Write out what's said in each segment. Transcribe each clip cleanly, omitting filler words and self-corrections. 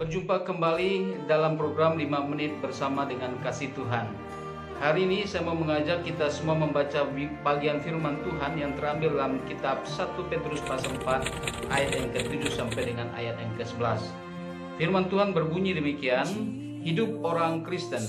Berjumpa kembali dalam program 5 menit bersama dengan kasih Tuhan. Hari ini saya mau mengajak kita semua membaca bagian firman Tuhan yang terambil dalam kitab 1 Petrus pasal 4 ayat yang ke-7 sampai dengan ayat yang ke-11. Firman Tuhan berbunyi demikian, hidup orang Kristen.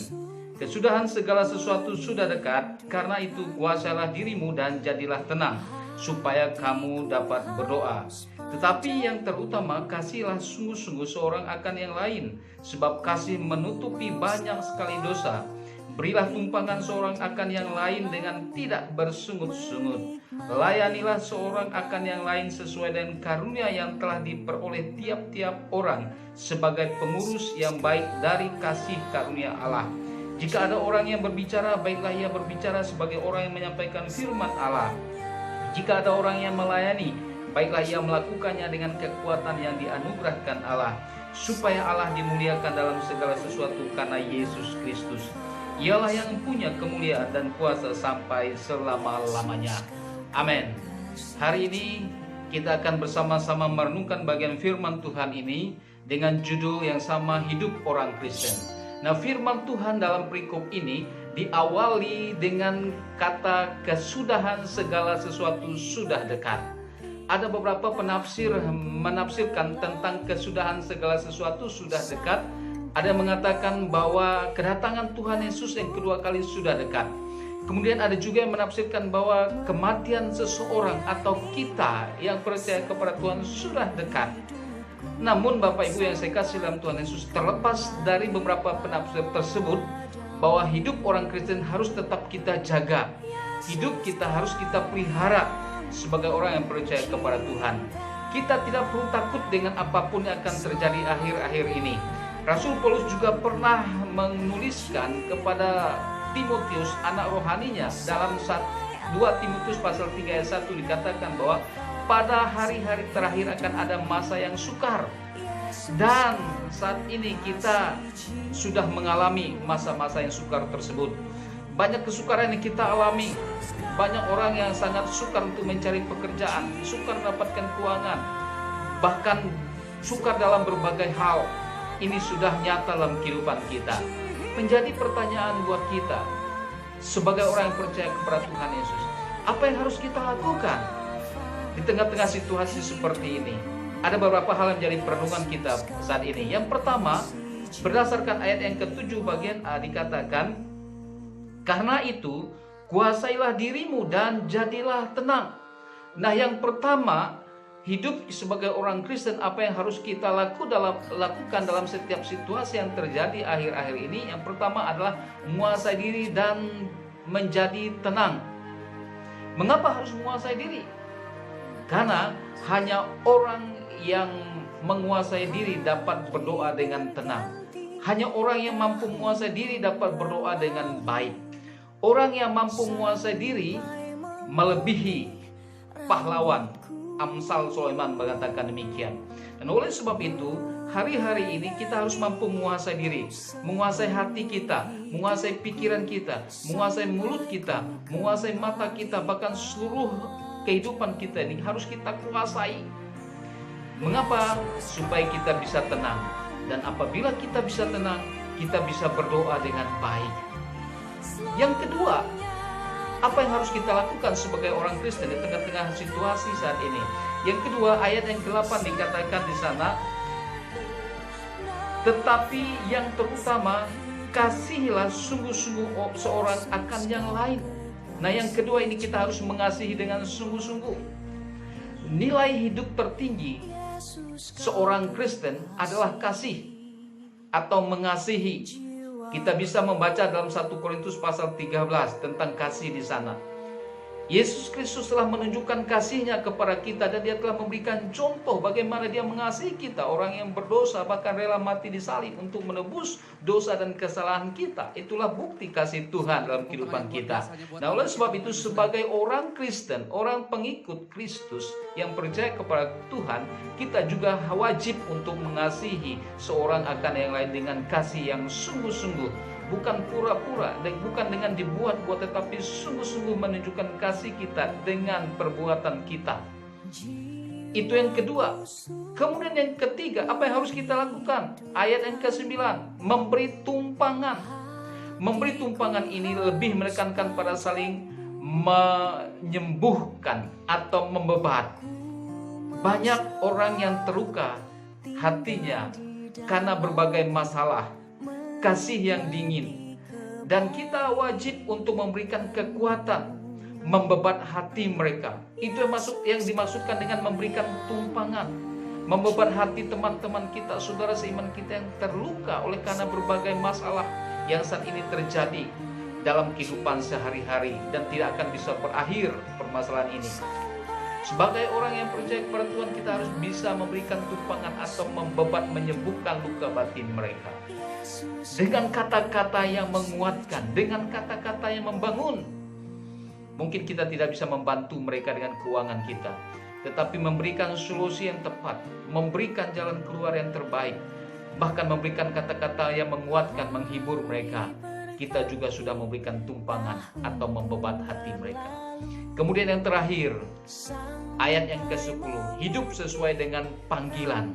Kesudahan segala sesuatu sudah dekat, karena itu kuasailah dirimu dan jadilah tenang, supaya kamu dapat berdoa. Tetapi yang terutama, kasihlah sungguh-sungguh seorang akan yang lain, sebab kasih menutupi banyak sekali dosa. Berilah tumpangan seorang akan yang lain dengan tidak bersungut-sungut. Layanilah seorang akan yang lain sesuai dengan karunia yang telah diperoleh tiap-tiap orang, sebagai pengurus yang baik dari kasih karunia Allah. Jika ada orang yang berbicara, baiklah ia berbicara sebagai orang yang menyampaikan firman Allah. Jika ada orang yang melayani, baiklah ia melakukannya dengan kekuatan yang dianugerahkan Allah, supaya Allah dimuliakan dalam segala sesuatu karena Yesus Kristus. Ialah yang punya kemuliaan dan kuasa sampai selama-lamanya. Amin. Hari ini kita akan bersama-sama merenungkan bagian firman Tuhan ini dengan judul yang sama, hidup orang Kristen. Nah, firman Tuhan dalam perikop ini diawali dengan kata kesudahan segala sesuatu sudah dekat. Ada beberapa penafsir menafsirkan tentang kesudahan segala sesuatu sudah dekat. Ada yang mengatakan bahwa kedatangan Tuhan Yesus yang kedua kali sudah dekat. Kemudian ada juga yang menafsirkan bahwa kematian seseorang atau kita yang percaya kepada Tuhan sudah dekat. Namun Bapak Ibu yang saya kasih dalam Tuhan Yesus, terlepas dari beberapa penafsir tersebut, bahwa hidup orang Kristen harus tetap kita jaga. Hidup kita harus kita pelihara sebagai orang yang percaya kepada Tuhan. Kita tidak perlu takut dengan apapun yang akan terjadi akhir-akhir ini. Rasul Paulus juga pernah menuliskan kepada Timotius, anak rohaninya, dalam 2 Timotius pasal 3 ayat 1 dikatakan bahwa pada hari-hari terakhir akan ada masa yang sukar. Dan saat ini kita sudah mengalami masa-masa yang sukar tersebut. Banyak kesukaran yang kita alami. Banyak orang yang sangat sukar untuk mencari pekerjaan, sukar mendapatkan keuangan, bahkan sukar dalam berbagai hal. Ini sudah nyata dalam kehidupan kita. Menjadi pertanyaan buat kita sebagai orang yang percaya kepada Tuhan Yesus, apa yang harus kita lakukan di tengah-tengah situasi seperti ini? Ada beberapa hal yang menjadi perenungan kita saat ini. Yang pertama, berdasarkan ayat yang ke-7 bagian A dikatakan, karena itu kuasailah dirimu dan jadilah tenang. Nah, yang pertama, hidup sebagai orang Kristen, apa yang harus kita lakukan dalam setiap situasi yang terjadi akhir-akhir ini? Yang pertama adalah menguasai diri dan menjadi tenang. Mengapa harus menguasai diri? Karena hanya orang yang menguasai diri dapat berdoa dengan tenang. Hanya orang yang mampu menguasai diri dapat berdoa dengan baik. Orang yang mampu menguasai diri melebihi pahlawan. Amsal Sulaiman mengatakan demikian. Dan oleh sebab itu, hari-hari ini kita harus mampu menguasai diri, menguasai hati kita, menguasai pikiran kita, menguasai mulut kita, menguasai mata kita, bahkan seluruh kehidupan kita ini harus kita kuasai. Mengapa? Supaya kita bisa tenang. Dan apabila kita bisa tenang, kita bisa berdoa dengan baik. Yang kedua, apa yang harus kita lakukan sebagai orang Kristen di tengah-tengah situasi saat ini? Yang kedua, ayat yang ke-8 dikatakan di sana, tetapi yang terutama, kasihilah sungguh-sungguh seorang akan yang lain. Nah, yang kedua ini kita harus mengasihi dengan sungguh-sungguh. Nilai hidup tertinggi seorang Kristen adalah kasih atau mengasihi. Kita bisa membaca dalam 1 Korintus pasal 13 tentang kasih di sana. Yesus Kristus telah menunjukkan kasih-Nya kepada kita dan Dia telah memberikan contoh bagaimana Dia mengasihi kita, orang yang berdosa bahkan rela mati di salib untuk menebus dosa dan kesalahan kita. Itulah bukti kasih Tuhan dalam kehidupan kita. Nah, oleh sebab itu sebagai orang Kristen, orang pengikut Kristus yang percaya kepada Tuhan, kita juga wajib untuk mengasihi seorang akan yang lain dengan kasih yang sungguh-sungguh. Bukan pura-pura dan bukan dengan dibuat-buat, tetapi sungguh-sungguh menunjukkan kasih kita dengan perbuatan kita. Itu yang kedua. Kemudian yang ketiga, apa yang harus kita lakukan? Ayat yang ke-9, memberi tumpangan. Memberi tumpangan ini lebih menekankan pada saling menyembuhkan atau membebat. Banyak orang yang terluka hatinya karena berbagai masalah, kasih yang dingin, dan kita wajib untuk memberikan kekuatan, membebat hati mereka. Itu yang dimaksudkan dengan memberikan tumpangan, membebat hati teman-teman kita, saudara seiman kita yang terluka oleh karena berbagai masalah yang saat ini terjadi dalam kehidupan sehari-hari dan tidak akan bisa berakhir permasalahan ini. Sebagai orang yang percaya kepada Tuhan, kita harus bisa memberikan tumpangan atau membebat, menyembuhkan luka batin mereka dengan kata-kata yang menguatkan, dengan kata-kata yang membangun. Mungkin kita tidak bisa membantu mereka dengan keuangan kita, tetapi memberikan solusi yang tepat, memberikan jalan keluar yang terbaik, bahkan memberikan kata-kata yang menguatkan, menghibur mereka. Kita juga sudah memberikan tumpangan atau membebat hati mereka. Kemudian yang terakhir, ayat yang ke-10, hidup sesuai dengan panggilan.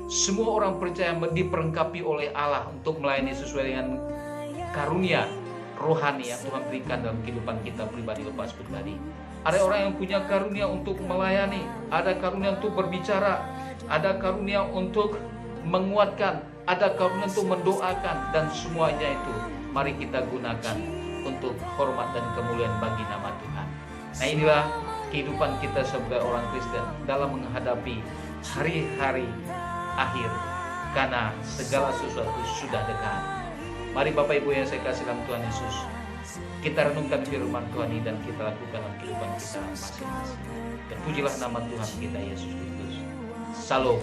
Semua orang percaya diperlengkapi oleh Allah untuk melayani sesuai dengan karunia rohani yang Tuhan berikan dalam kehidupan kita pribadi lepas pribadi. Ada orang yang punya karunia untuk melayani, ada karunia untuk berbicara, ada karunia untuk menguatkan, ada karunia untuk mendoakan, dan semuanya itu mari kita gunakan untuk hormat dan kemuliaan bagi nama Tuhan. Nah, inilah kehidupan kita sebagai orang Kristen dalam menghadapi hari-hari akhir, karena segala sesuatu sudah dekat. Mari Bapak Ibu yang saya kasih dalam Tuhan Yesus, kita renungkan firman Tuhan ini dan kita lakukan dalam kehidupan kita masing-masing. Terpujilah nama Tuhan kita Yesus Kristus. Salam.